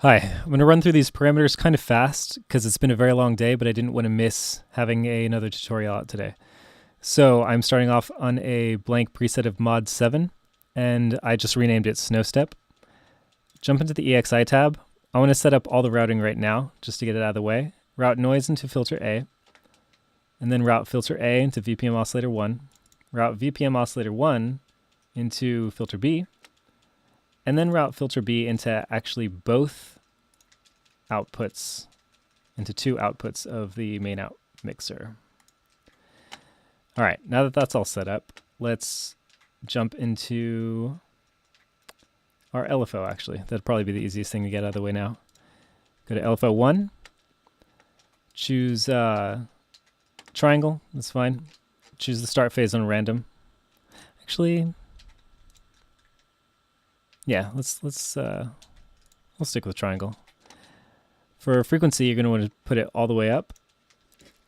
Hi, I'm going to run through these parameters kind of fast because it's been a very long day, but I didn't want to miss having another tutorial out today. So I'm starting off on a blank preset of mod 7, and I just renamed it Snowstep. Jump into the EXI tab. I want to set up all the routing right now, just to get it out of the way. Route noise into filter A, and then route filter A into VPM oscillator 1, route VPM oscillator 1 into filter B, and then route filter B into actually both outputs, into two outputs of the main out mixer. All right, now that that's all set up, let's jump into our LFO actually. That'd probably be the easiest thing to get out of the way now. Go to LFO 1, choose triangle, that's fine. Choose the start phase on random. Actually, yeah, we'll stick with triangle. For frequency, you're going to want to put it all the way up,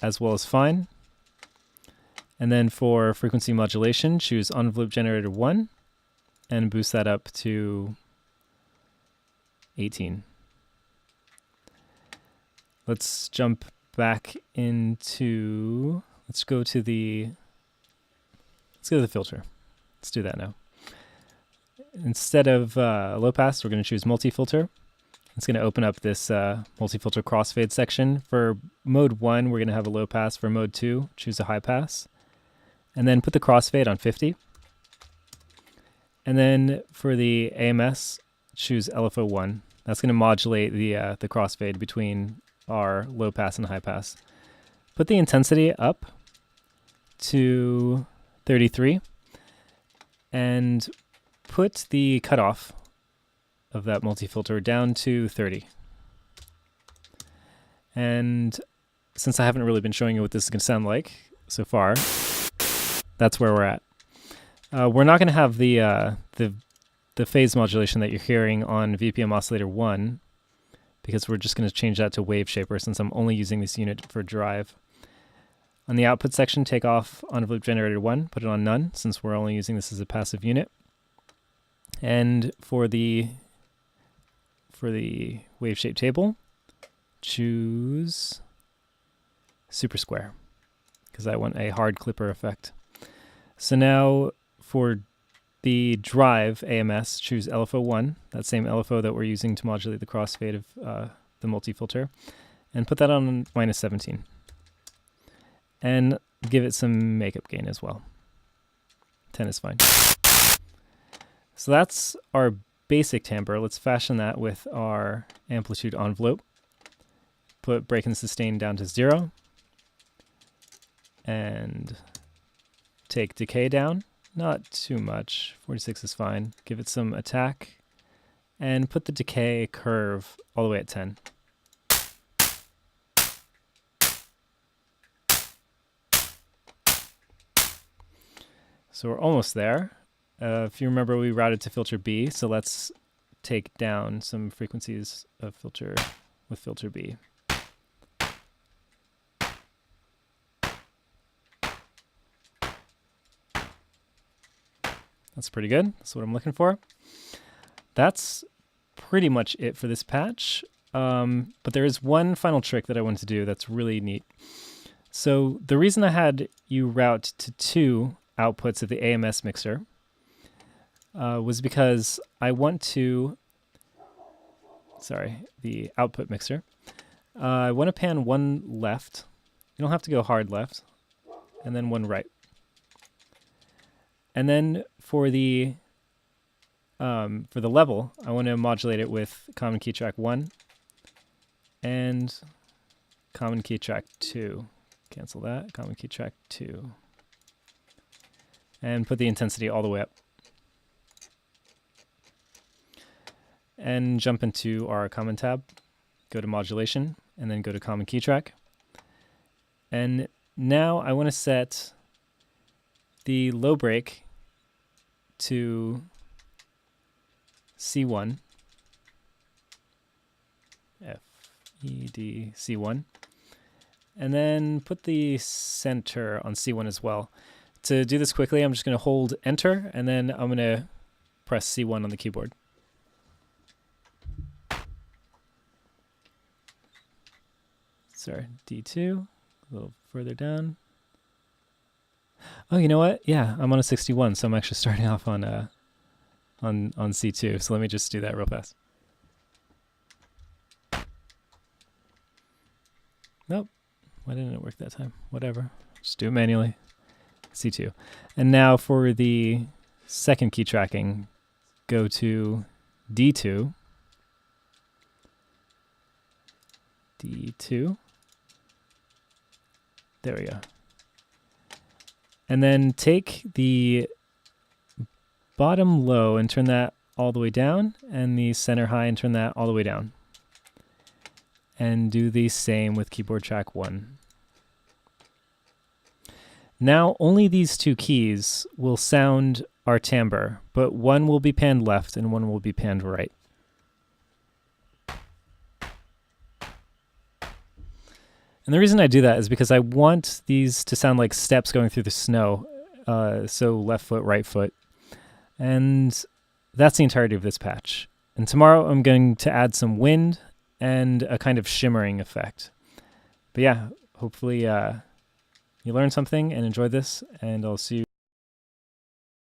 as well as fine. And then for frequency modulation, choose envelope generator 1, and boost that up to 18. Let's jump back into, let's go to the filter. Let's do that now. Instead of low pass, we're going to choose multi-filter. It's going to open up this multi-filter crossfade section. For mode 1, we're going to have a low pass. For mode 2, choose a high pass. And then put the crossfade on 50. And then for the AMS, choose LFO 1. That's going to modulate the crossfade between our low pass and high pass. Put the intensity up to 33. And put the cutoff of that multi-filter down to 30. And since I haven't really been showing you what this is going to sound like so far, that's where we're at. We're not going to have the phase modulation that you're hearing on VPM oscillator 1 because we're just going to change that to wave shaper since I'm only using this unit for drive. On the output section, take off envelope generator 1, put it on none since we're only using this as a passive unit. And for the wave shape table, choose super square because I want a hard clipper effect. So now for the drive AMS, choose LFO 1, that same LFO that we're using to modulate the crossfade of the multi-filter, and put that on minus 17. And give it some makeup gain as well. 10 is fine. So that's our basic timbre. Let's fashion that with our amplitude envelope. Put break and sustain down to 0. And take decay down. Not too much. 46 is fine. Give it some attack. And put the decay curve all the way at 10. So we're almost there. If you remember, we routed to filter B, so let's take down some frequencies of filter with filter B. That's pretty good. That's what I'm looking for. That's pretty much it for this patch. But there is one final trick that I wanted to do that's really neat. So the reason I had you route to 2 outputs of the AMS mixer was because I want to, the output mixer. I want to pan one left. You don't have to go hard left. And then one right. And then for the level, I want to modulate it with common key track 1 and common key track 2. Cancel that. Common key track 2. And put the intensity all the way up. And jump into our common tab, go to modulation, and then go to common key track. And now I want to set the low break to C1, F-E-D, C1, and then put the center on C1 as well. To do this quickly, I'm just going to hold enter, and then I'm going to press C1 on the keyboard. sorry, D2, a little further down. Oh, you know what? Yeah, I'm on a 61, so I'm actually starting off on C2. So let me just do that real fast. Nope. Why didn't it work that time? Whatever. Just do it manually. C2. And now for the second key tracking, go to D2. D2. There we go. And then take the bottom low and turn that all the way down, and the center high and turn that all the way down. And do the same with keyboard track 1. Now only these two keys will sound our timbre, but one will be panned left and one will be panned right. And the reason I do that is because I want these to sound like steps going through the snow, so left foot, right foot. And that's the entirety of this patch. And tomorrow I'm going to add some wind and a kind of shimmering effect. But yeah, hopefully you learned something and enjoyed this, and I'll see you